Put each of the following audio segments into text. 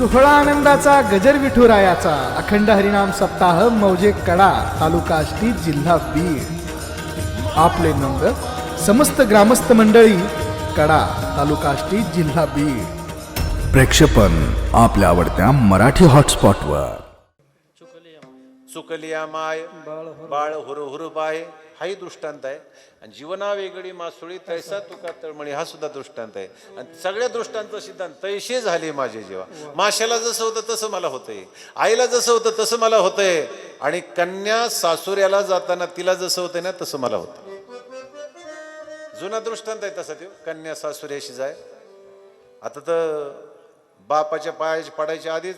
सोहळा आनंदाचा गजर विठुरायाचा अखंड हरिनाम सप्ताह मौजे कडा तालुका आष्टी जिल्हा बीड। आपले नंद समस्त ग्रामस्थ मंडळी कडा तालुका आष्टी जिल्हा बीड। प्रेक्षेपण आपल्या आवडत्या मराठी हॉटस्पॉटवर। चुकलिया माय बाळ हुरहुर बाय हाही दृष्टांत आहे आणि जीवना वेगळी मासुळी तैसा तुका तळमणी हा सुद्धा दृष्टांत आहे। आणि सगळ्या दृष्टांत सिद्धांत तैसे झाले माझे जेव्हा माशाला जसं होतं तसं मला होतंय, आईला जसं होतं तसं मला होतंय, आणि कन्या सासुऱ्याला जाताना तिला जसं होतंय ना तसं मला होतं। जुना दृष्टांत आहे तसा तो कन्या सासुऱ्याशी जाय। आता तर बापाच्या पायाची पडायच्या आधीच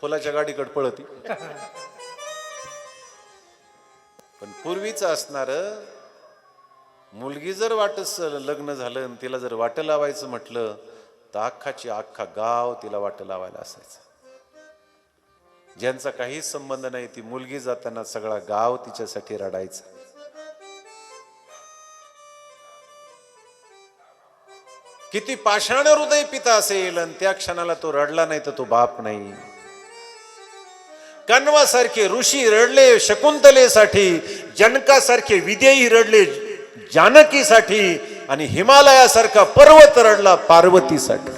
फुलाच्या गाडीकडे पळती, पण पूर्वीच असणार मुलगी जर वाटच लग्न झालं आणि तिला जर वाट लावायचं म्हटलं तर अख्खा गाव तिला वाट लावायला असायचं। ज्यांचा काहीच संबंध नाही ती मुलगी जाताना सगळा गाव तिच्यासाठी रडायचा। किती पाषाण हृदय पिता असेल आणि त्या क्षणाला तो रडला नाही तर तो बाप नाही। कण्वासारखे ऋषी रडले शकुंतलेसाठी, जनकासारखे विदेही रडले जानकीसाठी, आणि हिमालयासारखा पर्वत रडला पार्वतीसाठी।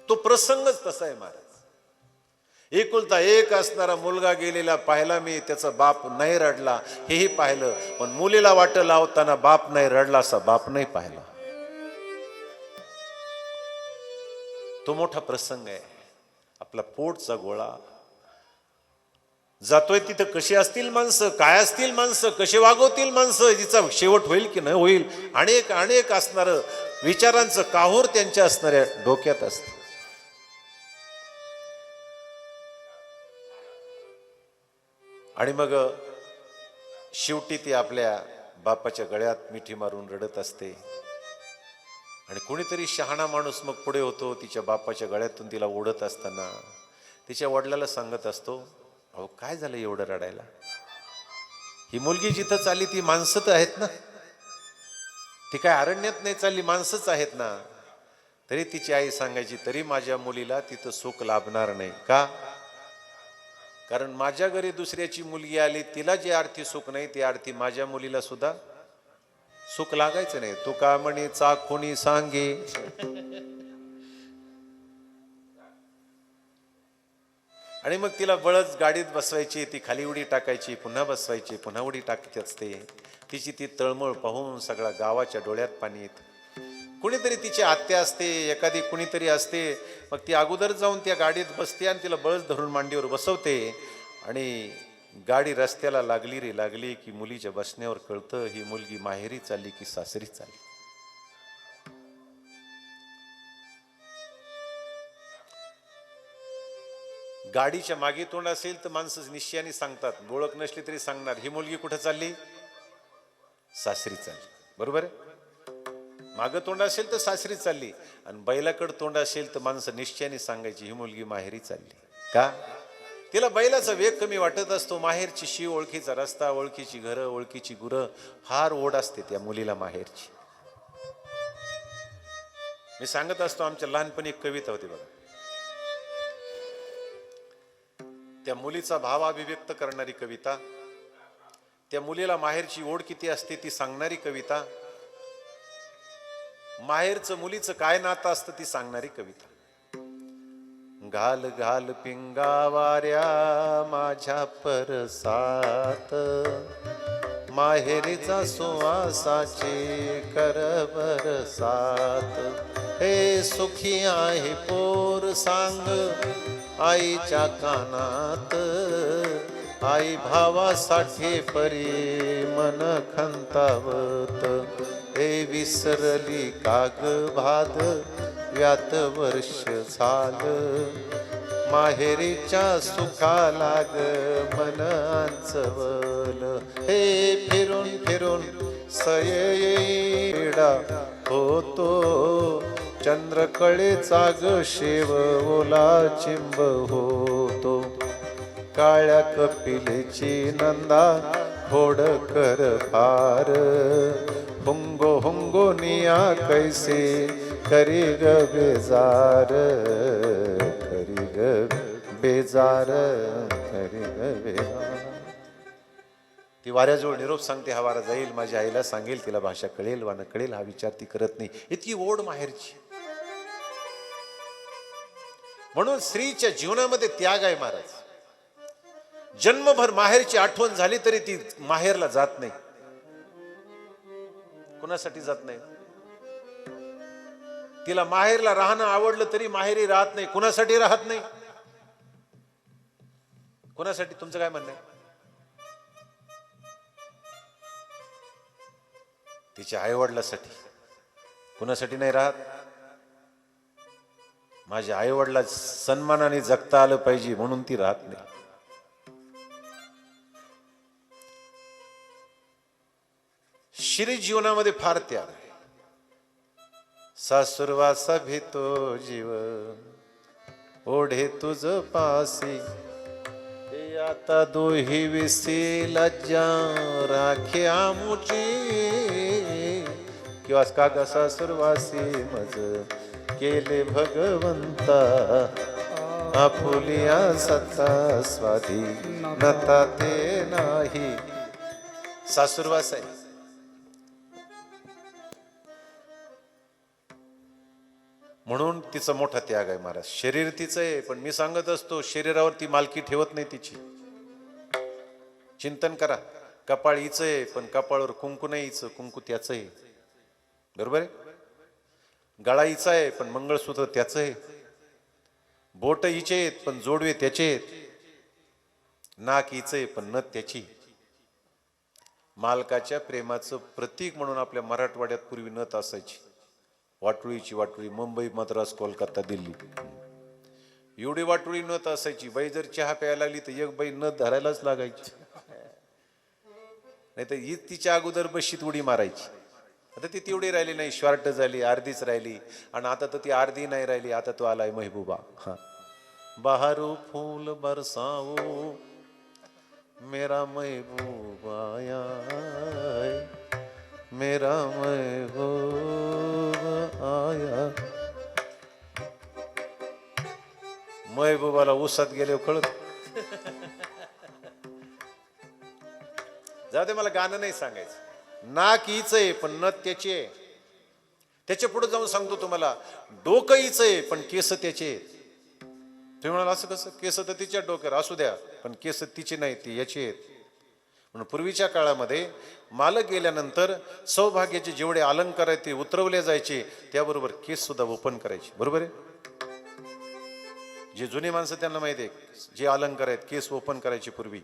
तो प्रसंगच तसा आहे महाराज। एकुलता एक असणारा मुलगा गेलेला पाहिला मी, त्याचा बाप नाही रडला हेही पाहिलं, पण मुलीला वाट लावताना बाप नाही रडला असा बाप नाही पाहिला। तो मोठा प्रसंग आहे। आपला पोटचा गोळा जातोय तिथं कशी असतील माणसं, काय असतील माणसं, कसे वागवतील माणसं, जिचा शेवट होईल की नाही होईल, अनेक अनेक असणार विचारांचं काहूर त्यांच्या असणाऱ्या डोक्यात असत। आणि मग शेवटी ती आपल्या बापाच्या गळ्यात मिठी मारून रडत असते, आणि कोणीतरी शहाणा माणूस मग पुढे होतो, तिच्या बापाच्या गळ्यातून तिला ओढत असताना तिच्या वडिलाला सांगत असतो, अहो काय झालं एवढं रडायला? ही मुलगी जिथं चालली ती माणसं तर आहेत ना, ती काय अरण्यात नाही चालली, माणसंच आहेत ना। तरी तिची आई सांगायची, तरी माझ्या मुलीला तिथं सुख लाभणार नाही का? कारण माझ्या घरी दुसऱ्याची मुलगी आली, तिला जे अर्थी सुख नाही ते अर्थी माझ्या मुलीला सुद्धा सुख लागायचं नाही। तू का म्हणे चाखुनी सांगे, आणि मग तिला बळच गाडीत बसवायची, ती खाली उडी टाकायची, पुन्हा बसवायची, पुन्हा उडी टाकत असते। तिची ती तळमळ पाहून सगळ्या गावाच्या डोळ्यात पाणी येत। कुणीतरी तिची आत्या असते, एखादी कुणीतरी असते, मग ती अगोदर जाऊन त्या गाडीत बसते आणि तिला बळच धरून मांडीवर बसवते, आणि गाडी रस्त्याला लागली रे लागली की मुलीच्या बसण्यावर कळतं ही मुलगी माहेरी चालली की सासरी चालली। गाडीच्या मागे तोंड असेल तर माणसं निश्चयाने सांगतात, ओळख नसली तरी सांगणार ही मुलगी कुठे चालली, सासरी चालली, बरोबर आहे। मागं तोंड असेल तर सासरी चालली, आणि बैलाकडे तोंड असेल तर माणसं निश्चयाने सांगायची ही मुलगी माहेरी चालली का? तिला बैलाचा वेग कमी वाटत असतो, माहेरची शिव, ओळखीचा रस्ता, ओळखीची घरं, ओळखीची गुरं, फार ओढ असते त्या मुलीला माहेरची। मी सांगत असतो, आमच्या लहानपणी एक कविता होती बघा, त्या मुलीचा भाव अभिव्यक्त करणारी कविता, त्या मुलीला माहेरची ओढ किती असते ती सांगणारी कविता, माहेरचं मुलीचं काय नातं असतं ती सांगणारी कविता। घाल घाल पिंगा वाऱ्या माझ्या परसात, माहेरीचा सुवासाची कर बरसात। हे सुखी आहे पोर सांग आईच्या कानात, आई भावासाठी परी मन खंतावत। हे विसरली काग भाद व्यात वर्ष झालं, माहेरीच्या सुखा लाग मन आंचवल। हे फिरून फिरून सयेडा होतो, चंद्रकळेचा ग शेव ओला चिंब होतो। काळ्या कपिलेची नंदा होडकर फार, हुंगो हुंगो निया कैसे खरी ग बेजार, खरी ग बेजार, खरी ग बेजार. ती वाऱ्याजवळ निरोप सांगते, हा वारा जाईल, माझ्या आईला सांगेल, तिला भाषा कळेल वा न कळेल हा विचार ती करत नाही. इतकी ओढ माहेरची. म्हणून स्त्रीच्या जीवनामध्ये त्याग आहे महाराज. जन्मभर माहेरची आठवण झाली तरी ती माहेरला जात नाही. कुणासाठी जात नाही? तिला माहेरला राहणं आवडलं तरी माहेरी राहत नाही. कुणासाठी राहत नाही? कुणासाठी? तुमचं काय म्हणणं आहे? तिच्या आईवडिलासाठी. कुणासाठी नाही राहत? माझ्या आईवडिला सन्मानाने जगता आलं पाहिजे म्हणून ती राहत नाही. श्री जीवनामध्ये फार त्याग आहे. सासुरवासा भेतो जीव, ओढे तुझ पासी, हे आता दोही विसी लज्जा राखे आमुची, किंवा का सासुरवासी मज केले भगवंता, आपुलिया सत्ता स्वाधी नता ते नाही. सासुरवास आहे. म्हणून तिचा मोठा त्याग आहे महाराज. शरीर तिचं आहे, पण मी सांगत असतो शरीरावर ती मालकी ठेवत नाही तिची. चिंतन करा. कपाळ हिचं आहे, पण कपाळावर कुंकू नाही हिचं, कुंकू त्याचं आहे. बरोबर आहे? गळा हिचा आहे, पण मंगळसूत्र त्याचं आहे. बोट हिचे आहेत, पण जोडवे त्याचे आहेत. नाक हिचं आहे, पण नथ त्याची. मालकाच्या प्रेमाचं प्रतीक म्हणून आपल्या मराठवाड्यात पूर्वी नथ असायची. वाटुळीची वाटुळी. मुंबई, मद्रास, कोलकाता, दिल्ली एवढी वाटुळी नथ असायची. बाई जर चहा प्यायला लागली तर एक बाई नथ धरायलाच लागायची, नाही तर ही तिच्या अगोदर बशीत उडी मारायची. आता ती तेवढी राहिली नाही, शॉर्ट झाली, अर्धीच राहिली. आणि आता तर ती अर्धी नाही राहिली, आता तो आलाय महबूबा. हा, बहारू फूल बरसाओ मेरा महबूबा आया, मेरा महबूब आया. महबूबाला उसात गेले कळत. जाऊ दे, मला गाणं नाही सांगायचं. नाक हीच आहे, पण नथ त्याची आहे. त्याच्या पुढे जाऊन सांगतो तुम्हाला, डोकं हीच आहे, पण केस त्याचे. तुम्ही म्हणाल असं कसं? केस तर तिच्या डोक्यावर असू द्या, पण केस तिची नाही, ती याची आहेत. म्हणून पूर्वीच्या काळामध्ये मालक गेल्यानंतर सौभाग्याचे जेवढे अलंकार आहेत ते उतरवले जायचे, त्याबरोबर केस सुद्धा ओपन करायचे. बरोबर आहे? जे जुनी माणसं त्यांना माहिती आहे, जे अलंकार आहेत केस ओपन करायचे पूर्वी.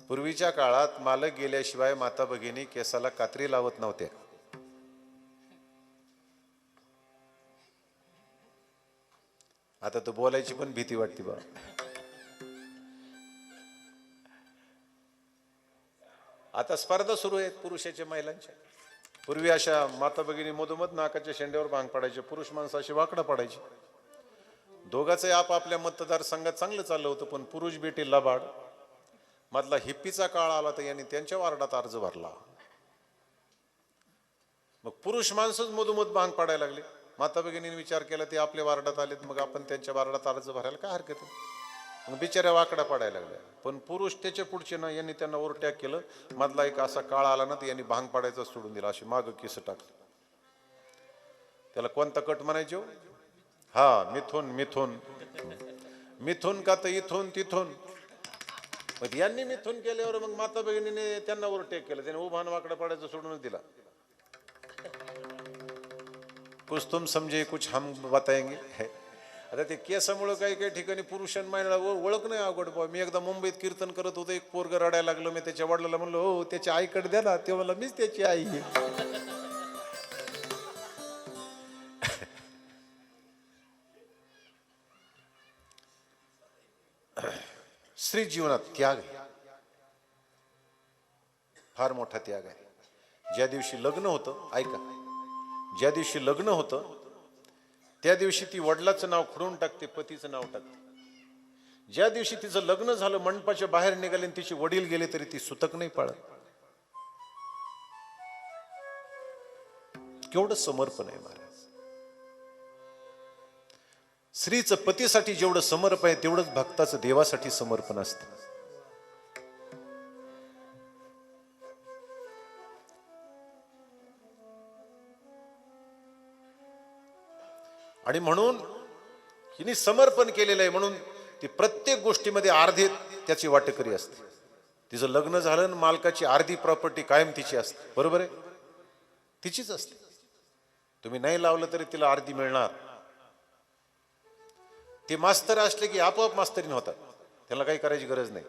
पूर्वीच्या काळात मालक गेल्याशिवाय माता भगिनी केसाला कात्री लावत नव्हत्या. आता तर बोलायची पण भीती वाटते बा. आता स्पर्धा सुरू आहेत पुरुषाच्या महिलांच्या. पूर्वी अशा माता भगिनी मधोमध नाकाच्या शेंड्यावर भांग पडायचे, पुरुष माणसं अशी वाकडा पडायची. दोघांचे आपापल्या मतदारसंघात चांगलं चाललं होतं, पण पुरुष बेटी लबाड. मधला हिप्पीचा काळ आला तर यांनी त्यांच्या वार्डात अर्ज भरला. मग पुरुष माणसंच मधोमध भांग पाडायला लागले. माता भगिनीने विचार केला ते आपल्या वार्डात आलेत, मग आपण त्यांच्या वार्डात अर्ज भरायला काय हरकत आहे. मग बिचाऱ्या वाकडा पडायला लागल्या. पण पुरुष त्याच्या पुढचे ना, यांनी त्यांना ओव्हरटॅक केलं. मधला एक असा काळ आला ना, तर यांनी भांग पाडायचं सोडून दिला, अशी माग केस टाकली. त्याला कोणता कट म्हणायचे? हा, मिथून. मिथून मिथून का तर इथून तिथून. मग यांनी मिथून केल्यावर मग माता भगिनीने त्यांना ओव्हरटेक केलं. त्याने उभान वाकडा पडायचं सोडूनच दिला. कुछ तुम समजे कुछ हम बताएंगे. आता ते केसामुळे काही काही ठिकाणी पुरुषां महिला ओळख नाही अवघड बा. मी एकदा मुंबईत कीर्तन करत होतो, एक पोरग रडायला लागलं. मी त्याच्या वडिलाला म्हणलो, हो त्याच्या आईकडे द्या ना. ते मला मीच त्याची आई आहे. स्त्री जीवनात त्याग आहे, फार मोठा त्याग आहे. ज्या दिवशी लग्न होतं, ऐका, ज्या दिवशी लग्न होतं त्या दिवशी ती वडिलाचं नाव खुडून टाकते, पतीचं नाव टाकते. ज्या दिवशी तिचं लग्न झालं, मंडपाच्या बाहेर निघाले आणि तिचे वडील गेले तरी ती सुतक नाही पाळत. केवढं समर्पण आहे महाराज. स्त्रीचं पतीसाठी जेवढं समर्पण आहे तेवढंच भक्ताचं देवासाठी समर्पण असतं. आणि म्हणून हिने समर्पण केलेलं आहे म्हणून ती प्रत्येक गोष्टीमध्ये अर्धे त्याची वाटेकरी असते. तिचं लग्न झालं मालकाची अर्धी प्रॉपर्टी कायम तिची असते. बरोबर आहे, तिचीच असते. तुम्ही नाही लावलं तरी तिला अर्धी मिळणार. ते मास्तर असले की आपोआप मास्तरीन होतात, त्याला काही करायची गरज नाही.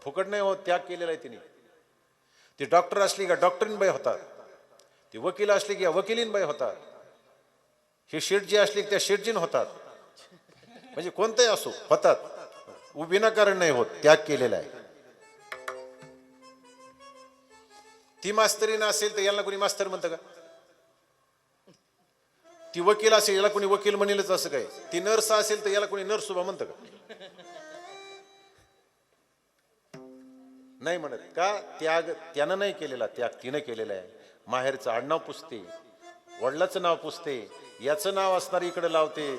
फुकट नाही होत, त्याग केलेला आहे तिने. ते डॉक्टर असली का डॉक्टरीन बाई होतात, ते वकील असले की वकिलीन बाई होतात, हे शेठजी असले की त्या शेठजीन होतात. म्हणजे कोणताही असो होतात, विनाकारण नाही होत, त्याग केलेला आहे. ती मास्तरीन असेल तर याला कोणी मास्तर म्हणतं का? ती वकील असेल याला कोणी वकील म्हणेलच असं काय? ती नर्स असेल तर याला कोणी नर्स उभा म्हणतं का? नाही म्हणत का? त्याग त्यानं नाही केलेला, त्याग तिनं केलेला आहे. माहेरचं आडनाव पुसते, वडिलाचं नाव पुसते, याचं नाव असणार इकडे लावते,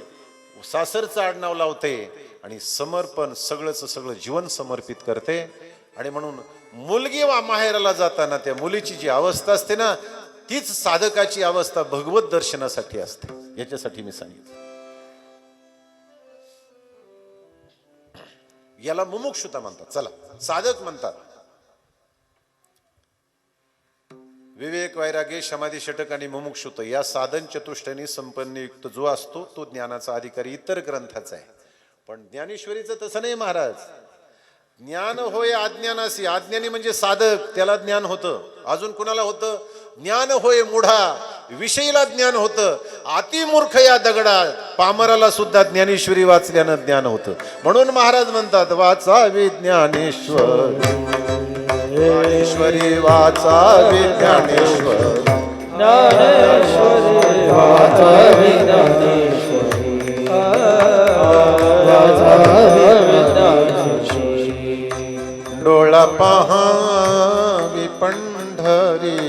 सासरचं आडनाव लावते आणि समर्पण सगळं जीवन समर्पित करते. आणि म्हणून मुलगी वा माहेराला जाताना त्या मुलीची जी अवस्था असते ना, तीच साधकाची अवस्था भगवत दर्शनासाठी असते. याच्यासाठी मी सांगितलं. याला मुमुक्षुता म्हणतात. चला, साधक म्हणतात. विवेक, वैराग्य, समाधी, षटक आणि मुमुक्षुत या साधन चतुष्टयानी संपन्नयुक्त जो असतो तो ज्ञानाचा अधिकारी इतर ग्रंथाचा आहे. पण ज्ञानेश्वरीचं तसं नाही महाराज. ज्ञान होय अज्ञानासी. अज्ञानी म्हणजे साधक, त्याला ज्ञान होतं. अजून कुणाला होतं? ज्ञान होय मूढा, विषयीला ज्ञान होतं. अतिमूर्ख या दगडा, पामराला सुद्धा ज्ञानेश्वरी वाचल्यानं ज्ञान होतं. म्हणून महाराज म्हणतात वाचावी ज्ञानेश्वर, ज्ञानेश्वरी वाचावी ज्ञानेश्वर, ज्ञानेश्वरी वाचावी ज्ञानेश्वरी, वाचावी ज्ञानेश्वरी. डोळा पाहावी पंढरी,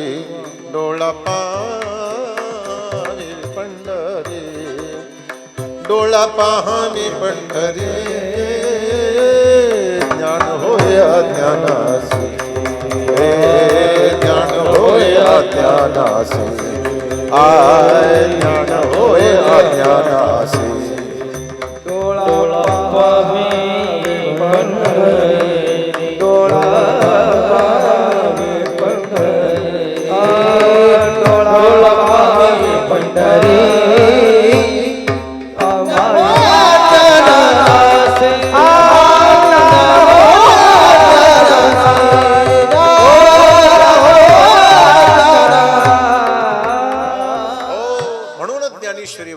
डोळा पाहावी पंढरी, डोळा पाहावी पंढरी. ज्ञान होय अज्ञानासी, ज्ञान होय अज्ञानासी, ज्ञान होय अज्ञानासी. डोळा पाहावी पंढरी, डोळा पाहावी पंढरी, डोळा पाहावी पंढरी.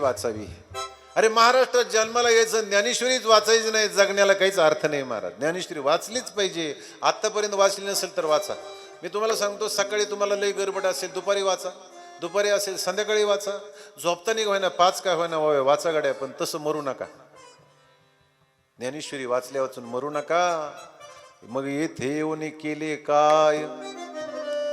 वाचावी. अरे महाराष्ट्रात जन्माला यायचं, ज्ञानेश्वरीच वाचायचं नाही, जगण्याला काहीच अर्थ नाही महाराज. ज्ञानेश्वरी वाचलीच पाहिजे. आतापर्यंत वाचली नसेल तर वाचा. मी तुम्हाला सांगतो, सकाळी तुम्हाला लई गडबड असेल दुपारी वाचा, दुपारी असेल संध्याकाळी वाचा, झोपताना होईना 5 काय होईना वाचा गाड्या, पण तसं मरू नका. ज्ञानेश्वरी वाचल्या वाचून मरू नका. मग येथे येऊन केले काय?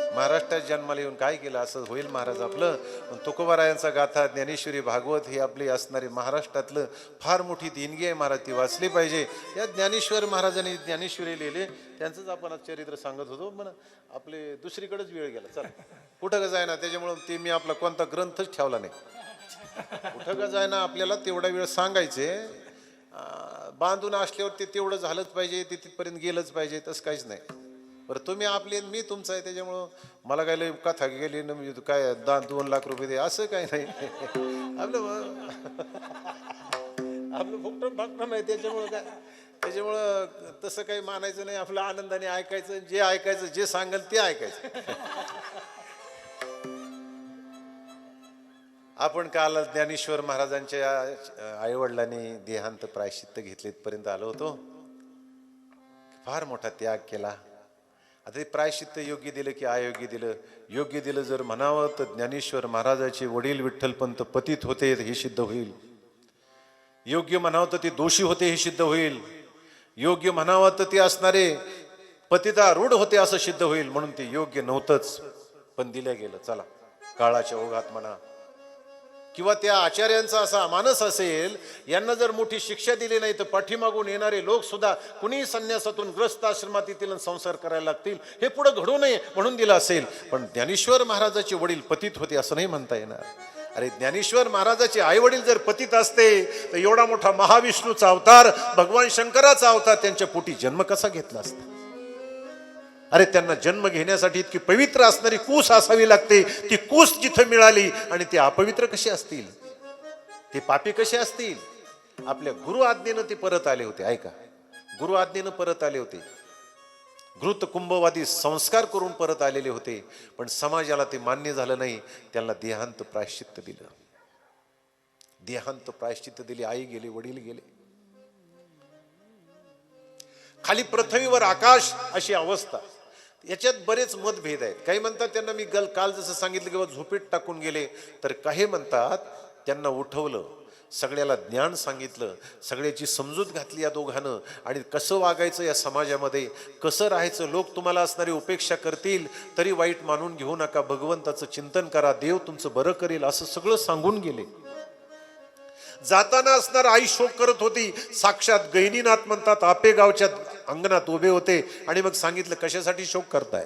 महाराष्ट्रात जन्माला येऊन काय केलं असं होईल महाराज आपलं. पण तुकोबारायांचा गाथा, ज्ञानेश्वरी, भागवत ही आपली असणारी महाराष्ट्रातलं फार मोठी देणगी आहे महाराज, ती वाचली पाहिजे. या ज्ञानेश्वर महाराजांनी ज्ञानेश्वरी लिहिले, त्यांचंच आपण आज चरित्र सांगत होतो. पण आपले दुसरीकडेच वेळ गेला. चला, कुठं का जायना, त्याच्यामुळं ते मी आपला कोणता ग्रंथच ठेवला नाही. कुठं का जायना, आपल्याला तेवढा वेळ सांगायचे. बांधून असल्यावर ते तेवढं झालंच पाहिजे, ते तिथपर्यंत गेलंच पाहिजे, तसं काहीच नाही. बरं, तुम्ही आपले मी तुमचं आहे, त्याच्यामुळं मला काय लय कथा गेली ना काय 2 लाख रुपये दे असं काही नाही. आपलं फुकटं फाकटं नाही, त्याच्यामुळं तसं काही मानायचं नाही. आपलं आनंदाने ऐकायचं, जे ऐकायचं, जे सांगेल ते ऐकायचं. आपण काल ज्ञानेश्वर महाराजांच्या आईवडिलांनी देहांत प्रायश्चित्त घेतले, इथपर्यंत आलो होतो. फार मोठा त्याग केला. आता ते प्रायश्चित्त योग्य दिलं की अयोग्य दिलं? योग्य दिलं जर म्हणावं तर ज्ञानेश्वर महाराजाचे वडील विठ्ठलपंत पतित होते हे सिद्ध होईल. योग्य म्हणावं तर ते दोषी होते हे सिद्ध होईल. योग्य म्हणावं तर ते असणारे पतितारूढ होते असं सिद्ध होईल. म्हणून ते योग्य नव्हतंच, पण दिलं गेलं. चला, काळाच्या ओघात म्हणा, किंवा त्या आचार्यांचा असा मानस असेल, यांना जर मोठी शिक्षा दिली नाही तर पाठीमागून येणारे लोक सुद्धा कुणीही संन्यासातून ग्रस्त आश्रमात येतील आणि संसार करायला लागतील, हे पुढे घडू नये म्हणून दिलं असेल. पण ज्ञानेश्वर महाराजाचे वडील पतित होते असं नाही म्हणता येणार. अरे ज्ञानेश्वर महाराजाचे आई वडील जर पतित असते तर एवढा मोठा महाविष्णूचा अवतार, भगवान शंकराचा अवतार त्यांच्या पोटी जन्म कसा घेतला असता. अरे त्यांना जन्म घेण्यासाठी इतकी पवित्र असणारी कूस असावी लागते. ती कूस जिथं मिळाली आणि ते अपवित्र कसे असतील, ते पापी कसे असतील. आपल्या गुरु आज्ञेनं ते परत आले होते. ऐका, गुरु आज्ञेनं परत आले होते. घृत कुंभवादी संस्कार करून परत आलेले होते. पण समाजाला ते मान्य झालं नाही. त्यांना देहांत प्रायश्चित्त दिलं. देहांत प्रायश्चित्त दिली. आई गेले, वडील गेले. खाली पृथ्वीवर आकाश अशी अवस्था. याच्यात बरेच मतभेद आहेत. काही म्हणतात त्यांना मी काल जसं सांगितलं किंवा झोपेत टाकून गेले, तर काही म्हणतात त्यांना उठवलं, सगळ्याला ज्ञान सांगितलं, सगळ्याची समजूत घातली या दोघांनं, आणि कसं वागायचं या समाजामध्ये, कसं राहायचं. लोक तुम्हाला असणारी उपेक्षा करतील तरी वाईट मानून घेऊ नका, भगवंताचं चिंतन करा, देव तुमचं बरं करेल, असं सगळं सांगून गेले. जाताना असणार आई शोक करत होती. साक्षात गहिनीनाथ म्हणतात आपेगावच्या अंगणात उभे होते आणि मग सांगितलं कशासाठी शोक करताय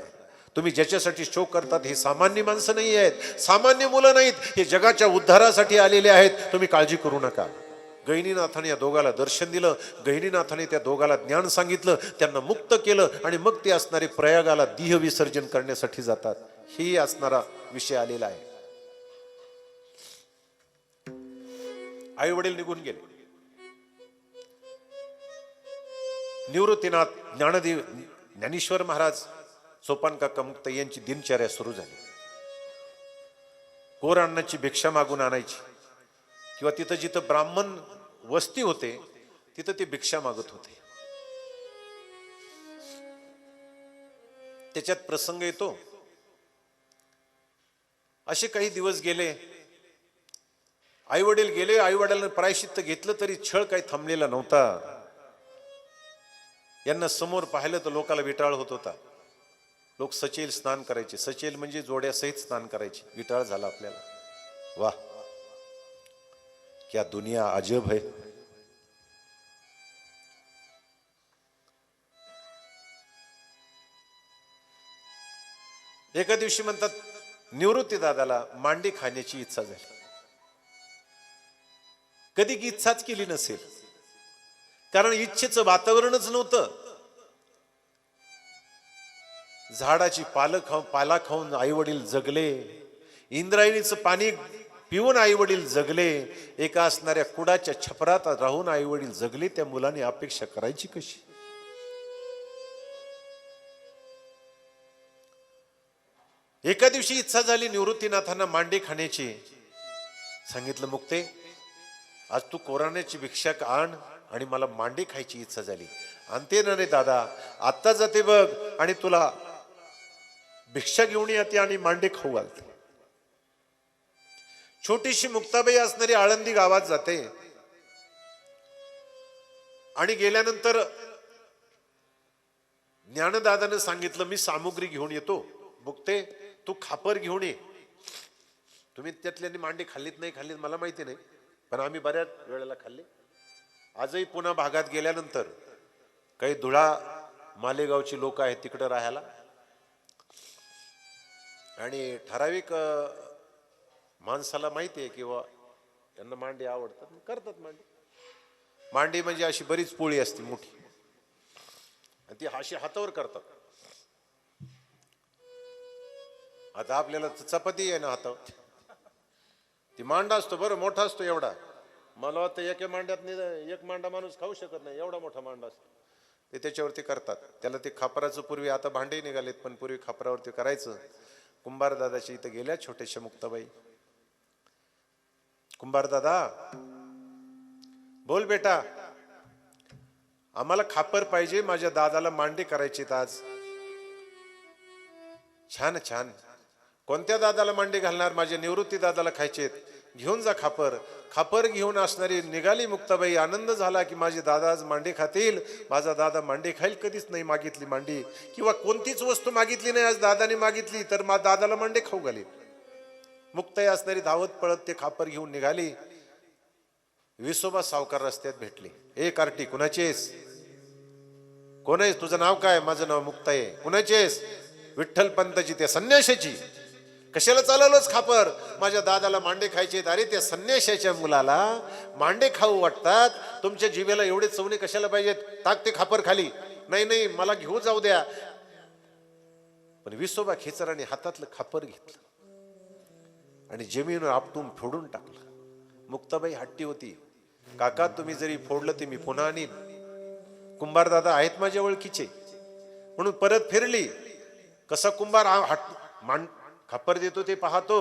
तुम्ही. ज्याच्यासाठी शोक करतात हे सामान्य माणसं नाही आहेत, सामान्य मुलं नाहीत, हे जगाच्या उद्धारासाठी आलेले आहेत. तुम्ही काळजी करू नका. गहिनीनाथाने या दोघाला दर्शन दिलं. गहिनीनाथाने त्या दोघाला ज्ञान सांगितलं, त्यांना मुक्त केलं आणि मग ते असणारे प्रयागाला देह विसर्जन करण्यासाठी जातात. हे असणारा विषय आलेला आहे. आई वडील निघून गेले. निवृत्तीनाथ, ज्ञानदेव, ज्ञानेश्वर महाराज, सोपान काका मुक्त यांची दिनचर्या सुरू झाली. कोर अन्नाची भिक्षा मागून आणायची किंवा तिथं जिथं ब्राह्मण वस्ती होते तिथं ते भिक्षा मागत होते. त्याच्यात प्रसंग येतो. असे काही दिवस गेले. आई वडील गेले. आई वडिलांनी प्रायश्चित्त घेतलं तरी छळ काही थांबलेला नव्हता. यांना समोर पाहिलं तर लोकाला विटाळ होत होता. लोक सचेल स्नान करायचे. सचेल म्हणजे जोड्यासहित स्नान करायचे. विटाळ झाला आपल्याला. वाह, क्या दुनिया अजब है. एका दिवशी म्हणतात निवृत्ती दादाला मांडी खाण्याची इच्छा झाली. कधी इच्छाच केली नसेल, कारण इच्छेचं वातावरणच नव्हतं. झाडाची पाला खाऊन आई वडील जगले. इंद्रायणीचं पाणी पिऊन आई वडील जगले. एका असणाऱ्या कुडाच्या छपरात राहून आई वडील जगले. त्या मुलाने अपेक्षा करायची कशी. एका दिवशी इच्छा झाली निवृत्तीनाथांना मांडी खाण्याची. सांगितलं मुक्ते, आज तू कोराण्याची भिक्षा आण आणि मला मांडी खायची इच्छा झाली. आणते ना रे दादा, आत्ता जाते बघ आणि तुला भिक्षा घेऊन येते आणि मांडी खाऊ घालते. छोटीशी मुक्ताबाई असणारी आळंदी गावात जाते आणि गेल्यानंतर ज्ञानदादाने सांगितलं मी सामुग्री घेऊन येतो. मुक्ते तू खापर घेऊन ये. तुम्ही त्यातल्यानी मांडी खाल्लीत नाही खाल्लीत मला माहिती नाही, पण आम्ही बऱ्याच वेळेला खाल्ले. आजही पुन्हा भागात गेल्यानंतर काही धुळा मालेगावची लोक आहेत तिकडे राहायला, आणि ठराविक माणसाला माहिती आहे किंवा यांना मांडी आवडतात, करतात मांडी. मांडी म्हणजे अशी बरीच पोळी असते मोठी आणि ती अशी हातावर करतात. आता आपल्याला चपाती आहे ना हातावर, ती मांडा असतो बरं मोठा असतो एवढा. मला वाटतं एका मांड्यात एक मांडा माणूस खाऊ शकत नाही, एवढा मोठा मांडा असतो. ते त्याच्यावरती करतात. त्याला ते खापराचं पूर्वी आता भांडे निघालेत, पण पूर्वी खापरावरती करायचं. कुंभार दादाच्या इथं गेल्या छोट्याशा मुक्ताबाई. कुंभार दादा बोल बेटा, आम्हाला खापर पाहिजे, माझ्या दादाला मांडे करायचे आज. छान छान. कोणत्या दादाला मांडे घालणार? माझ्या निवृत्ती दादाला खायचेत. घेऊन जा खापर. खापर घेऊन असणारी निघाली मुक्ताबाई. आनंद झाला की माझे दादा आज मांडे खातील. माझा दादा मांडे खाईल. कधीच नाही मागितली मांडी किंवा कोणतीच वस्तू मागितली नाही, आज दादाने मागितली तर दादाला मांडे खाऊ घालील. मुक्ताई असणारी धावत पळत ते खापर घेऊन निघाली. विसोबा सावकार रस्त्यात भेटले. ए कार्टी, कुणाचेस? कोण आहेस? तुझं नाव काय? माझं नाव मुक्ताई आहे. कुणाचेस? विठ्ठल पंताची, त्या संन्याशाची. कशाला चालवलंच खापर? माझ्या दादाला मांडे खायचे. अरे त्या संन्याशाच्या मुलाला मांडे खाऊ वाटतात, तुमच्या जिभेला एवढे चवणे कशाला पाहिजेत? टाक ते खापर खाली. नाही नाही, मला घेऊ जाऊ द्या. पण विसोबा खेचराने हातातलं खापर घेतलं आणि जमिनीवर आपटून फोडून टाकलं. मुक्ताबाई हट्टी होती. काका, तुम्ही जरी फोडलं ते मी पुन्हा आणीन. कुंभार दादा आहेत माझ्या ओळखीचे, म्हणून परत फिरली. कसा कुंभार खापर देतो ते पाहतो.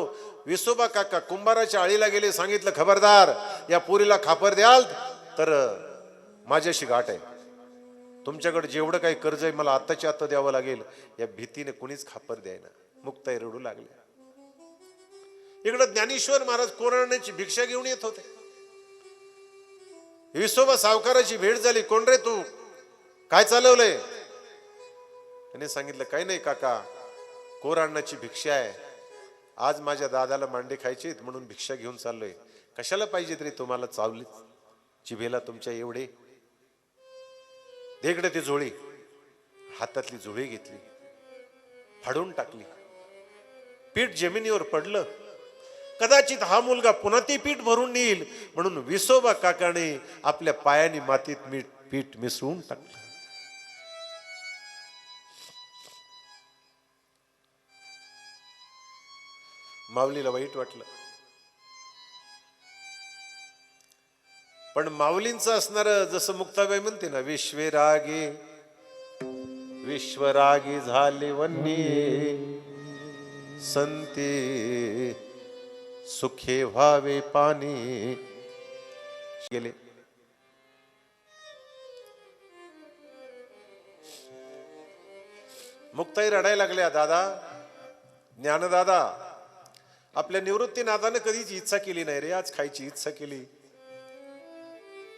विसोबा काका कुंभाराच्या आळीला गेले. सांगितलं, खबरदार, या पोरीला खापर द्याल तर माझ्याशी गाठ आहे. तुमच्याकडे जेवढं काही कर्ज आहे मला आत्ताच्या आत्ता द्यावं लागेल. या भीतीने कुणीच खापर द्यायना. मुक्ताई रडू लागल्या. इकडे ज्ञानेश्वर महाराज कोराण्याची भिक्षा घेऊन येत होते. विसोबा सावकाराची भेट झाली. कोण रे तू? काय चालवलंय? त्याने सांगितलं, काही नाही काका, कोराण्याची भिक्षा आहे. आज माझ्या दादाला मांडे खायचे म्हणून भिक्षा घेऊन चाललोय. कशाला पाहिजे तरी तुम्हाला चावली जिभेला तुमच्या एवढे? इकडे ती झोळी. हातातली झोळी घेतली, फाडून टाकली. पीठ जमिनीवर पडलं. कदाचित हा मुलगा पुन्हा ती पीठ भरून नेईल म्हणून विसोबा काकाने आपल्या पायाने मातीत पीठ मिसळून टाकलं. माऊलीला वाईट वाटलं. पण माऊलींचं असणार, जसं मुक्ताबाई म्हणते ना, विश्वरागी झाले वन्नी संते सुखे व्हावे पाणी गेले. मुक्ताई रडायला लागल्या. दादा, ज्ञानदादा, आपल्या निवृत्तीनाथाने कधीच इच्छा केली नाही रे आज खायची. इच्छा केली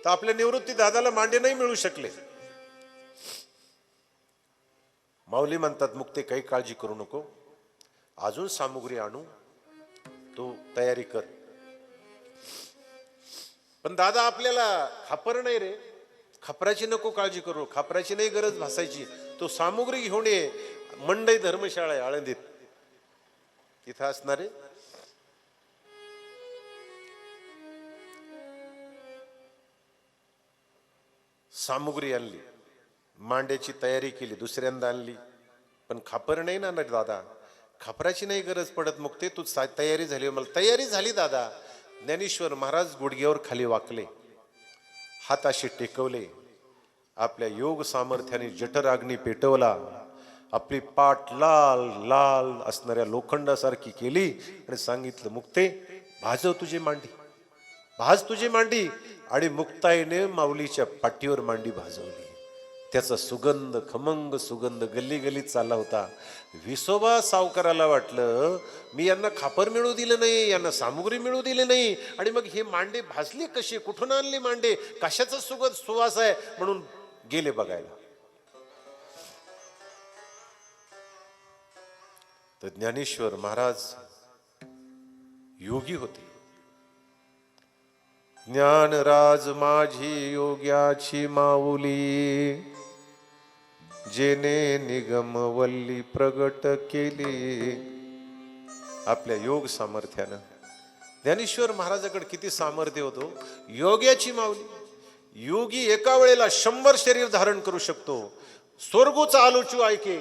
तर आपल्या निवृत्ती दादाला मांडे नाही मिळू शकले. माऊली म्हणतात, मुक्ते काही काळजी करू नको, अजून सामुग्री आणू, तू तयारी कर. पण दादा, आपल्याला खापर नाही रे. खापराची नको काळजी करू, खापराची नाही गरज भासायची. तो सामुग्री घेऊन ये. मंडई धर्मशाळा आहे आळंदीत, तिथं असणारे सामुग्री आणली, मांड्याची तयारी केली, दुसऱ्यांदा आणली. पण खापर नाही ना दादा, खापराची नाही गरज पडत. मग ते तू तयारी झाली? मला तयारी झाली दादा. ज्ञानेश्वर महाराज गुडघ्यावर खाली वाकले, हात असे टेकवले, आपल्या योग सामर्थ्याने जठराग्नी पेटवला, आपली पाठ लाल लाल असणाऱ्या लोखंडासारखी केली आणि सांगितलं, मुक्ते, भाजव तुझी मांडी, भाज तुझी मांडी. आणि मुक्ताईने माऊलीच्या पाठीवर मांडी भाजवली. त्याचा सुगंध, खमंग सुगंध गल्ली गल्लीत चालला होता. विसोबा सावकाराला वाटलं, मी यांना खापर मिळू दिलं नाही, यांना सामुग्री मिळू दिली नाही, आणि मग हे मांडे भाजले कसे, कुठून आणले मांडे, कशाचा सुगंध सुवास आहे, म्हणून गेले बघायला. तर ज्ञानेश्वर महाराज योगी होते. ज्ञानराज माझी योग्याची माऊली, जेने निगम वल्ली प्रगट केली. आपल्या योग सामर्थ्यानं ज्ञानेश्वर महाराजाकडे किती सामर्थ्य होतो. योग्याची माऊली, योगी एका वेळेला 100 शरीर धारण करू शकतो. स्वर्गूचा आलोचू ऐके,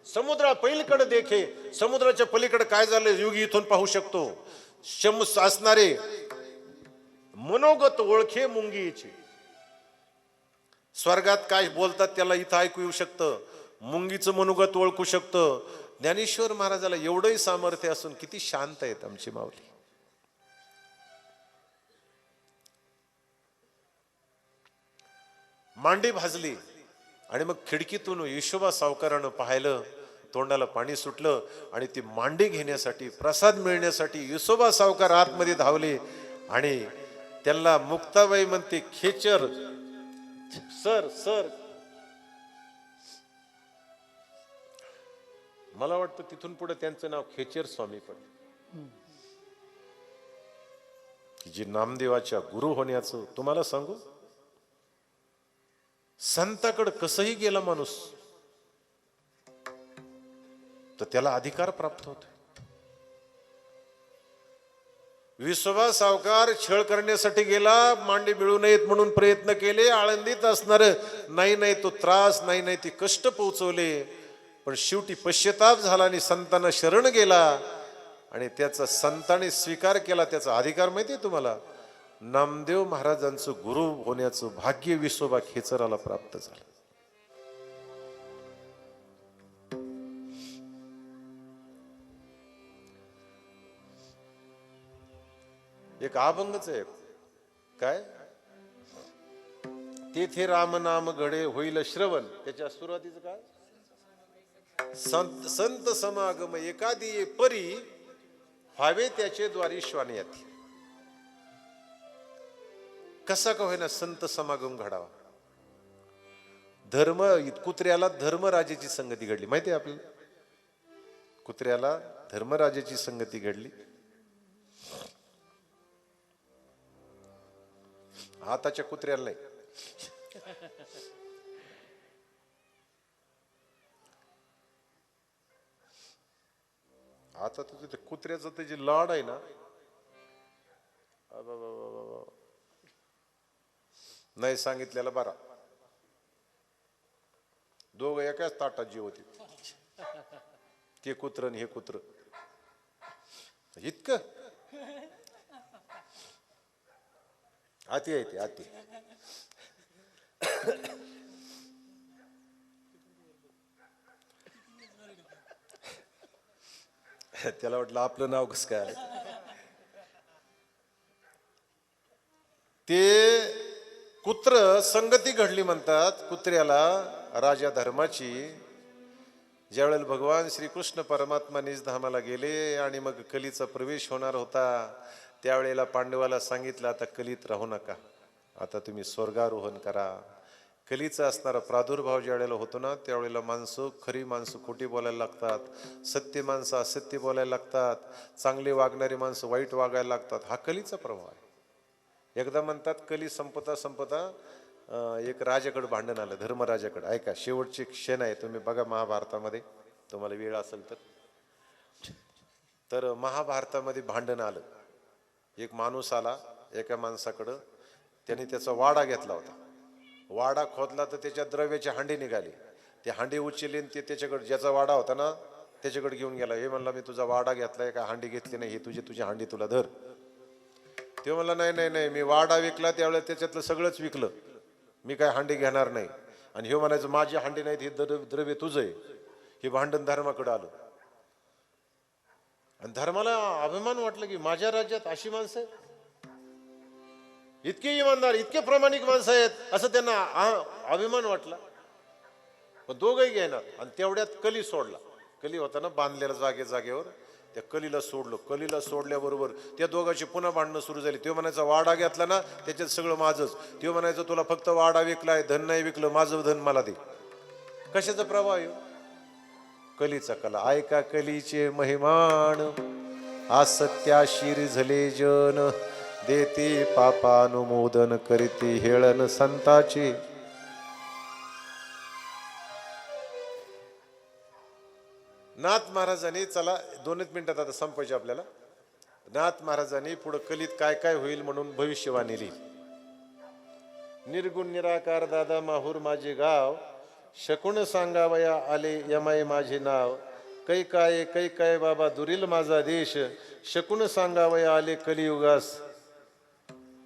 समुद्रा पलीकडे देखे, समुद्राच्या पलीकडे काय झालं योगी इथून पाहू शकतो. असणारे मनोगत ओळखे मुंगीचे, स्वर्गात काय बोलतात त्याला इथं ऐकू येऊ शकतं, मुंगीचं मनोगत ओळखू शकतं. ज्ञानेश्वर महाराजाला एवढंही सामर्थ्य असून किती शांत आहेत आमची माऊली. मांडी भाजली आणि मग खिडकीतून विसोबा सावकारानं पाहिलं, तोंडाला पाणी सुटलं आणि ती मांडी घेण्यासाठी, प्रसाद मिळण्यासाठी विसोबा सावकार आतमध्ये धावले. आणि त्यांना मुक्ताबाई म्हणते, खेचर सर सर. मला वाटतं तिथून पुढे त्यांचं नाव खेचर स्वामी पण. की जी नामदेवाच्या गुरु होण्याचं तुम्हाला सांगू, संताकडे कसंही गेला माणूस तर त्याला अधिकार प्राप्त होतो. विसोबा सावकार छळ करण्यासाठी गेला, मांडी मिळू नयेत म्हणून प्रयत्न केले, आळंदीत असणार नाही तो त्रास, नाही ती कष्ट पोहोचवले, पण शेवटी पश्चाताप झाला आणि संतांना शरण गेला आणि त्याचा संतांनी स्वीकार केला. त्याचा अधिकार माहितीये तुम्हाला, नामदेव महाराजांचं गुरु होण्याचं भाग्य विसोबा खेचराला प्राप्त झालं. एक अभंगच आहे, काय तेथे राम नाम घडे होईल श्रवण, त्याच्या सुरुवातीचं काय, संत समागम एखादी ये परी व्हावे त्याचे द्वारी श्वानयाती. कसा का होईना संत समागम घडावा. कुत्र्याला धर्मराजाची संगती घडली, माहिती आहे आपल्याला, कुत्र्याला धर्मराजाची संगती घडली. आताच्या कुत्र्याला नाही. आता तुझं ते कुत्र्याचं ते जे लाड आहे ना, नाही सांगितलेला बरा. दोघं एकाच ताटात जेवती, ते कुत्र आणि हे कुत्र. इतकं आती आहे ते आती. त्याला वाटलं आपलं नाव कसं काय. ते कुत्र संगती घडली म्हणतात कुत्र्याला राजा धर्माची. ज्यावेळेला भगवान श्रीकृष्ण परमात्मा निजधामाला गेले आणि मग कलीचा प्रवेश होणार होता, त्यावेळेला पांडवाला सांगितलं आता कलीत राहू नका, आता तुम्ही स्वर्गारोहण करा. कलीचा असणारा प्रादुर्भाव ज्या वेळेला होतो ना, त्यावेळेला माणसं खरी माणसं खोटी बोलायला लागतात, सत्य माणसं असत्य बोलायला लागतात, चांगले वागणारी माणसं वाईट वागायला लागतात. हा कलीचा प्रभाव आहे. एकदा म्हणतात कली संपता एक राजाकडे भांडण आलं, धर्मराजाकडे. ऐका, शेवटची क्षण आहे, तुम्ही बघा महाभारतामध्ये, तुम्हाला वेळ असेल तर महाभारतामध्ये भांडण आलं. एक माणूस आला एका माणसाकडं, त्याने त्याचा वाडा घेतला होता. वाडा खोदला तर त्याच्या द्रव्याची हांडी निघाली. ती हांडी उचलली, ते त्याच्याकडे ज्याचा वाडा होता ना त्याच्याकडे घेऊन गेला. हे म्हणला मी तुझा वाडा घेतलाय का हांडी घेतली नाही, हे तुझी हांडी तुला धर. ते म्हणला नाही मी वाडा विकला त्यावेळेस त्याच्यातलं सगळंच विकलं, मी काय हांडी घेणार नाही. आणि हे म्हणायचं माझी हांडी नाही, हे द्रव्य तुझं आहे. हे भांडण धर्माकडे आलं आणि धर्माला अभिमान वाटलं की माझ्या राज्यात अशी माणसं आहेत, इतके इमानदार इतके प्रामाणिक माणसं आहेत, असं त्यांना अभिमान वाटला. पण दोघंही घेणार. आणि तेवढ्यात कली सोडला. कली होता ना बांधलेला जागेवर, त्या कलीला सोडलं. कलीला सोडल्याबरोबर त्या दोघांची पुन्हा भांडणं सुरू झाली. तो म्हणायचा वाडा घेतला ना त्याच्यात सगळं माझंच. तो म्हणायचं तुला फक्त वाडा विकलाय, धन नाही विकलं, माझं धन मला दे. कशाचा प्रभाव आहे? कलीचा कला. ऐका कलीचे महिमान, असत्या शिर झले जन, देते पापानुमोदन, करीते हेळन संताचे. नाथ महाराजांनी, चला 2 मिनिटात आता संपायचे आपल्याला. नाथ महाराजांनी पुढे कलीत काय काय होईल म्हणून भविष्यवाणी लिहिली. निर्गुण निराकार दादा माहूर माझे गाव, शकुन सांगावया आले यमाई माझे नाव. कै काय बाबा दुरील माझा देश, शकुन सांगावया आले कलियुगास.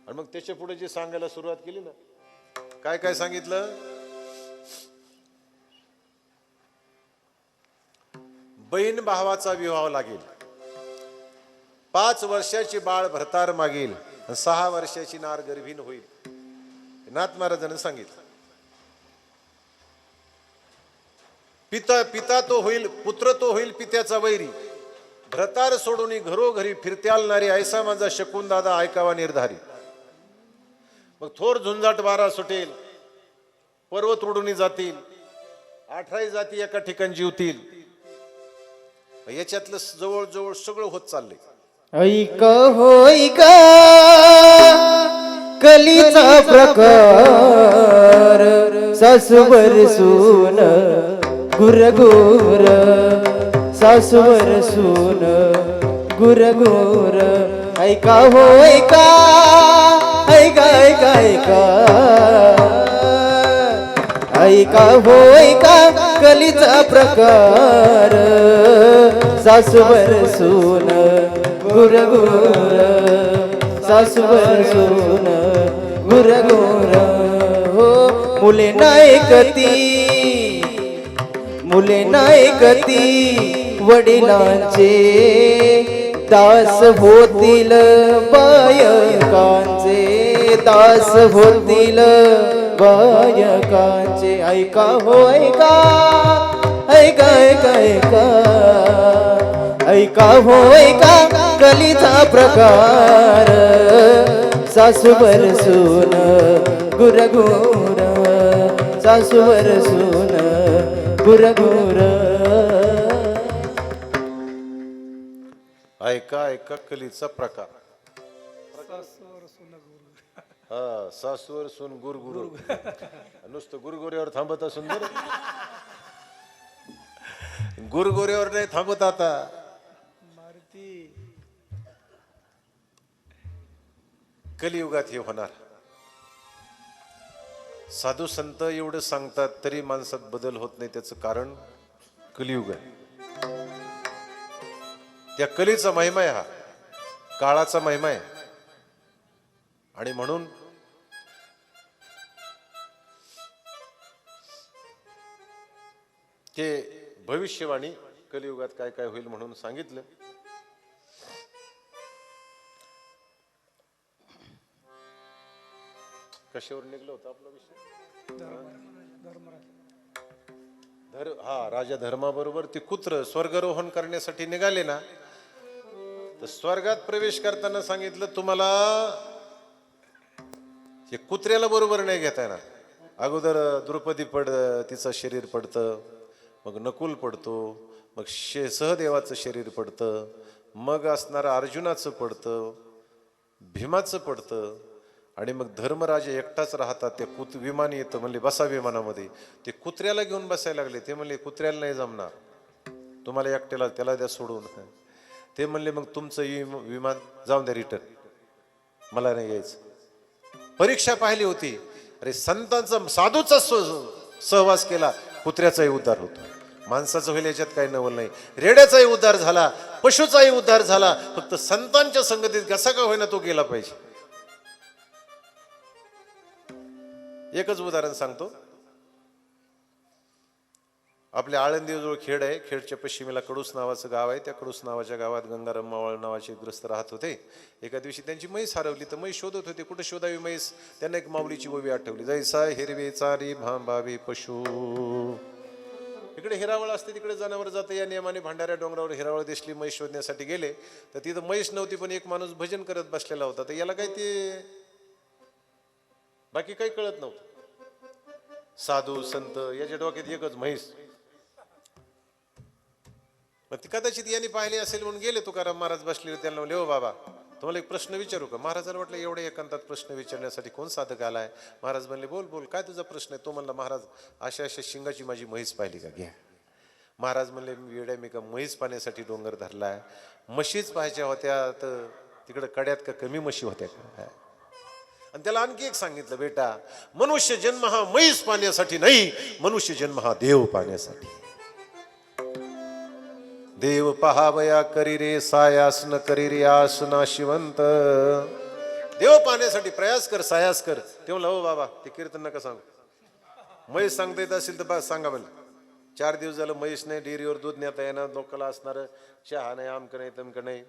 आणि मग त्याच्या पुढे जे सांगायला सुरुवात केली ना, काय सांगितलं? बहीण भावाचा विवाह लागेल, 5 वर्षाची बाळ भरतार मागेल, 6 वर्षाची नार गर्भीण होईल. नाथ महाराजांनी सांगितलं. पिता तो होईल, पुत्र तो होईल पित्याचा वैरी, भ्रतार सोडून घरोघरी फिरत्याल नारी, ऐसा माझा शकुन दादा ऐकावा निर्धारी. मग थोर झुंजाट वारा सुटेल, पर्वत उडून जातील, 18 जाती एका ठिकाणी जीवतील. याच्यातलं जवळजवळ सगळं होत चाललंय. ऐक होय का कलीचा प्रकार सासूवर सून गुरगुर सासूवर सून गुरगुर ऐका होय का ऐका ऐका ऐका ऐका होय का कलीचा प्रकार सासूवर सून गुरगुर सासूवर सून गुरगुर हो मुले नायकती वडिलांचे दास होतील बायकांचे दास होतील बायकांचे ऐका हो ऐका ऐका ऐका ऐका ऐका हो ऐका कलीचा प्रकार सासूवर सून गुरगुर सासूवर सून गुरगुर ऐका ऐका कलीचा प्रकार. हा सासूवर सून गुरगुरु नुसतं गुरगुऱ्यावर थांबत असून बरं गुरगुऱ्यावर नाही थांबत आता. कलियुगात हे होणार. साधू संत एवढं सांगतात तरी माणसात बदल होत नाही. त्याचं कारण कलियुग आहे. त्या कलीचा महिमा आहे, हा काळाचा महिमा आहे. आणि म्हणून ते भविष्यवाणी कलियुगात काय काय होईल म्हणून सांगितलं. कशावर निघलं होतं आपला विषय? राजा धर्माबरोबर ते कुत्र स्वर्गारोहण करण्यासाठी निघाले ना, तर स्वर्गात प्रवेश करताना सांगितलं तुम्हाला हे कुत्र्याला बरोबर नाही घेता येणार. अगोदर द्रौपदी तिचं शरीर पडतं, मग नकुल पडतो, मग सहदेवाचं शरीर पडतं, मग असणारं अर्जुनाचं पडतं, भीमाचं पडतं, आणि मग धर्मराज एकटाच राहतात. ते विमान येतं, म्हणले बसा विमानामध्ये. ते कुत्र्याला घेऊन बसायला लागले. ते म्हणले कुत्र्याला नाही जमणार, तुम्हाला एकट्याला, त्याला द्या सोडून. ते म्हणले मग तुमचं विमान जाऊन द्या रिटर्न, मला नाही यायचं. परीक्षा पाहिली होती. अरे संतांचा साधूचा सहवास केला, कुत्र्याचाही उद्धार होतो. माणसाचं होईल याच्यात काही नवल नाही. रेड्याचाही उद्धार झाला, पशुचाही उद्धार झाला. फक्त संतांच्या संगतीत कसा का होईना तो गेला पाहिजे. एकच उदाहरण सांगतो. आपल्या आळंदीजवळ खेड आहे. खेडच्या पश्चिमेला कडूस नावाचं गाव आहे. त्या कडूस नावाच्या गावात गंगाराम मावळ नावाचे ग्रस्त राहत होते. एका दिवशी त्यांची म्हैस हरवली. तर म्हैस शोधत होते, कुठे शोधावी म्हैस. त्यांना एक माऊलीची ओवी आठवली. जैसा हिरवे चारी भांबावी पशु. इकडे हिरावळ असते, तिकडे जनावर जातं. या नियमाने भांडाऱ्या डोंगरावर हिरावळ दिसली. म्हैस शोधण्यासाठी गेले तर तिथं म्हैस नव्हती, पण एक माणूस भजन करत बसलेला होता. तर याला काही ते बाकी काही कळत नव्हतं. साधू संत याच्या डोक्यात एकच म्हैस. मग ती कदाचित यांनी पाहिली असेल म्हणून गेले. तुकाराम महाराज बसले. त्यांना म्हणले हो बाबा, तुम्हाला एक प्रश्न विचारू का? महाराजांना वाटलं एवढ्या एकांतात प्रश्न विचारण्यासाठी कोण साधक आलाय. महाराज म्हणले बोल बोल, काय तुझा प्रश्न आहे? तो म्हणला महाराज अशा अशा शिंगाची माझी म्हैस पाहिली का, घ्या. महाराज म्हणले वेड्या, मी का म्हैस पाहण्यासाठी डोंगर धरलाय? म्हशीच पाहायच्या होत्या तर तिकडे कड्यात का कमी म्हशी होत्या का? आणि त्याला आणखी एक सांगितलं, बेटा मनुष्य जन्म हा म्हैस पाहण्यासाठी नाही, मनुष्य जन्म हा देव पाहण्यासाठी. देव पहावया करी रे सायास न करी रे आस नाशिवंत. देव पाहण्यासाठी प्रयास कर, सायास कर. ते म्हणलं हो बाबा, ते कीर्तन नका सांगू. म्हैस सांगता येत असेल तर सांगा म्हणलं. 4 दिवस झालं म्हैस नाही, डेअरीवर दूध नेता येणार, लोकांना असणार चहा नाही, आमकं नाही तमकं नाही.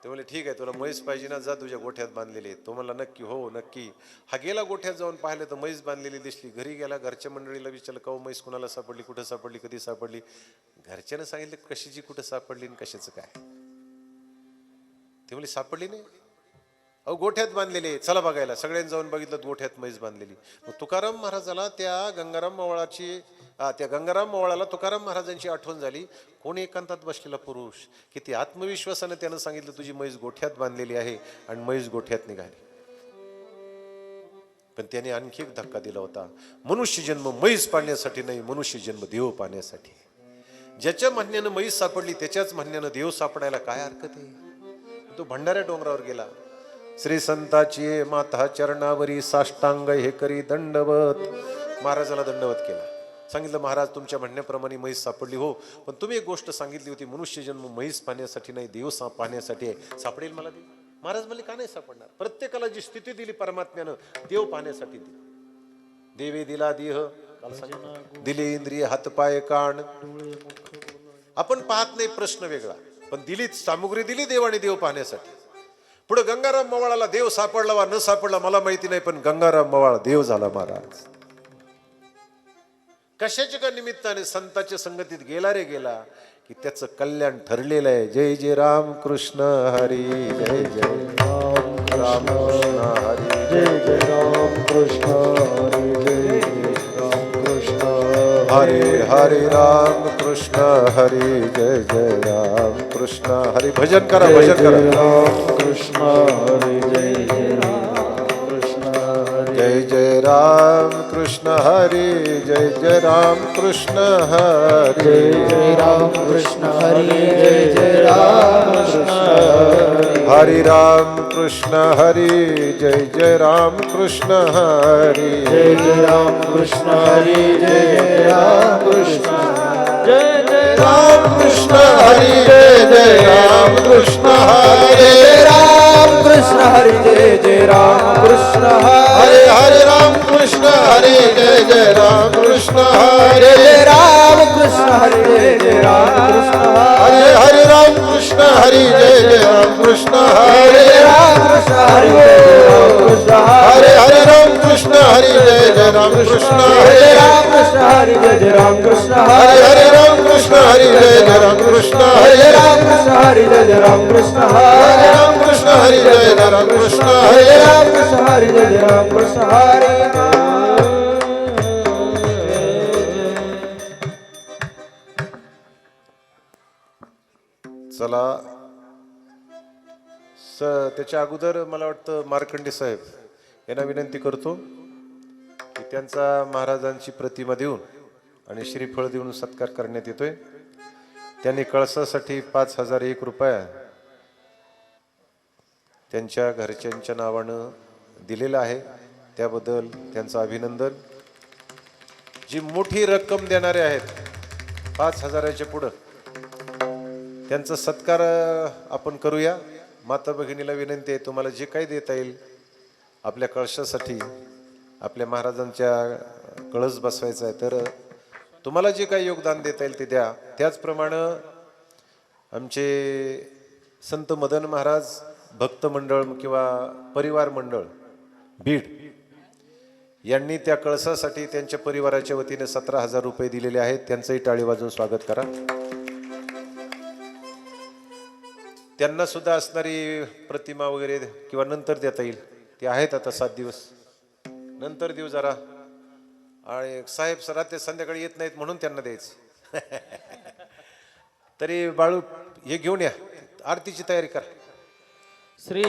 ते म्हणले ठीक आहे, तुला म्हैस पाहिजे ना, जा तुझ्या गोठ्यात बांधलेली. तो म्हणला नक्की, हो नक्की. हा गेला गोठ्यात, जाऊन पाहिलं तर म्हैस बांधलेली दिसली. घरी गेला, घरच्या मंडळीला विचारलं का म्हैस कुणाला सापडली, कुठं सापडली, कधी सापडली. घरच्यानं सांगितलं कशाची कुठं सापडली आणि कशाचं काय. ते म्हणले सापडली नाही. अहो गोठ्यात बांधलेले, चला बघायला. सगळ्यांनी जाऊन बघितलं, गोठ्यात म्हैस बांधलेली. मग तुकाराम महाराजाला त्या गंगाराम मवाळाला तुकाराम महाराजांची आठवण झाली. कोण एकांतात बसलेला पुरुष, किती आत्मविश्वासाने त्यानं सांगितलं, तुझी म्हैस गोठ्यात बांधलेली आहे. आणि म्हैस गोठ्यात निघाली. पण त्याने आणखी एक धक्का दिला होता. मनुष्य जन्म म्हैस पाळण्यासाठी नाही, मनुष्य जन्म देव पाळण्यासाठी. ज्याच्या म्हणण्यानं म्हैस सापडली त्याच्याच म्हणण्यानं देव सापडायला काय हरकत आहे. तो भंडाऱ्या डोंगरावर गेला. श्री संताची माता चरणावरी साष्टांग हे करी दंडवत. महाराजाला दंडवत केला. सांगितलं, महाराज तुमच्या म्हणण्याप्रमाणे म्हैस सापडली हो, पण तुम्ही एक गोष्ट सांगितली होती, मनुष्य जन्म म्हैस पाहण्यासाठी नाही, देव पाहण्यासाठी आहे. सापडेल मला देव? महाराज म्हणले, का नाही सापडणार? प्रत्येकाला जी स्थिती दिली परमात्म्यानं, देव पाहण्यासाठी दिली. देवे दिला देह, दिले इंद्रिय, हातपाय कान. आपण पाहत नाही, प्रश्न वेगळा, पण दिली सामुग्री दिली देवाने देव पाहण्यासाठी. पुढे गंगाराम मवाळाला देव सापडला वा न सापडला मला माहिती नाही, पण गंगाराम मवाळ देव झाला महाराज. कशाच्या का निमित्ताने? संतांच्या संगतीत गेला रे गेला की त्याचं कल्याण ठरलेलं आहे. जय जय राम कृष्ण हरी, जय जय राम कृष्ण हरी, जय जय राम कृष्ण हरी, जय राम कृष्ण हरी, हरे राम कृष्ण हरी, जय जय राम कृष्ण हरी. भजन करा, भजन करा. राम कृष्ण हरी, जय जय राम कृष्ण हरी, जय जय राम कृष्ण हरी, जय जय राम कृष्ण हरी, जय जय राम कृष्ण हरी, जय जय राम कृष्ण हरी, हरि राम कृष्ण हरी, जय जय राम कृष्ण हरी, जय जय राम कृष्ण हरी, जय जय राम कृष्ण, जय जय राम कृष्ण हरी, जय जय राम कृष्ण हरी, राम कृष्ण हरी, जय जय राम कृष्ण हरे हरे राम कृष्ण हरी, जय जय राम कृष्ण हरी, जय राम कृष्ण हरी, जय जय राम कृष्ण हरे हरे राम कृष्ण हरी, जय जय राम कृष्ण हरी, राम कृष्ण हरी, जय राम कृष्ण हरे हरे राम कृष्ण हरी, जय जय राम कृष्ण हरे, हरी, राम कृष्ण हरी, जय जय राम कृष्ण हरे हरे राम कृष्ण हरी, जय जय राम कृष्ण हरी, राम कृष्ण हरी, जय जय राम कृष्ण हरे राम कृष्ण हरी, जय जय राम कृष्ण हरी, राम कृष्ण हरी, जय जय राम कृष्ण हरी. चला त्याच्या अगोदर मला वाटतं मार्कंडे साहेब यांना विनंती करतो की त्यांचा महाराजांची प्रतिमा देऊन आणि श्रीफळ देऊन सत्कार करण्यात येतोय. त्यांनी कळसासाठी 5,001 रुपया त्यांच्या घरच्यांच्या नावानं दिलेला आहे. त्याबद्दल त्यांचं अभिनंदन. जी मोठी रक्कम देणारे आहेत 5,000च्या पुढं, त्यांचा सत्कार आपण करूया. माता भगिनीला विनंती आहे, तुम्हाला जे काही देता येईल आपल्या कळशासाठी, आपल्या महाराजांच्या कळस बसवायचा आहे, तर तुम्हाला जे काही योगदान देता येईल ते द्या. त्याचप्रमाणे आमचे संत मदन महाराज भक्त मंडळ किंवा परिवार मंडळ बीड यांनी त्या कळसासाठी त्यांच्या परिवाराच्या वतीने 17,000 रुपये दिलेले आहेत. त्यांचंही टाळी वाजवून स्वागत करा. त्यांना सुद्धा असणारी प्रतिमा वगैरे किंवा नंतर देता येईल, ते आहेत आता 7 दिवस नंतर देऊ जरा. आणि साहेब सरा ते संध्याकाळी येत नाहीत म्हणून त्यांना द्यायचं. तरी बाळू हे घेऊन या, आरतीची तयारी करा. श्री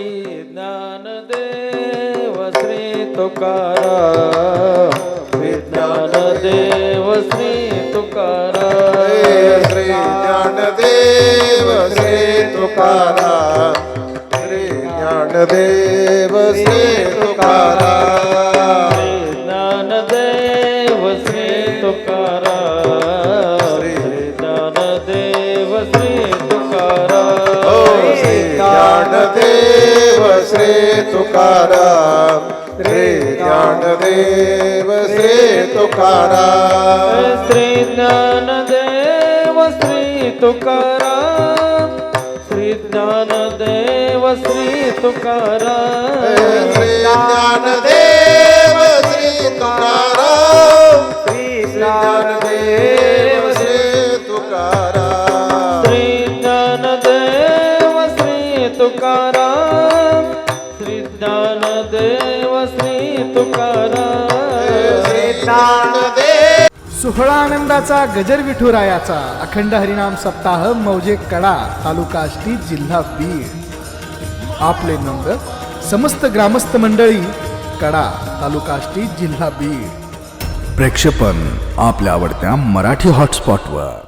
ज्ञानदेव श्री तुकाराम, श्री ज्ञानदेव श्री तुकाराम, श्री ज्ञानदेव श्री तुकाराम, श्री ज्ञानदेव श्री तुकाराम, श्री ज्ञानदेव श्री तुकाराम, श्री ज्ञानदेव श्री तुकाराम, श्री ज्ञानदेव श्री तुकाराम, श्री ज्ञानदेव श्री तुकाराम, श्री ज्ञानदेव श्री तुकाराम, श्री ज्ञानदेव श्री तुकाराम, श्री ज्ञानदेव श्री तुकाराम, श्री ज्ञानदेव श्री तुकाराम, श्री ज्ञानदेव श्री तुकाराम, श्री सोहळा आनंदाचा गजर विठुरायाचा अखंड हरिनाम सप्ताह मौजे कडा तालुका आष्टी जिल्हा बीड. आपले नम्र समस्त ग्रामस्थ मंडळी कडा तालुका आष्टी जिल्हा बीड. प्रेक्षेपण आपल्या आवडत्या मराठी हॉटस्पॉटवर.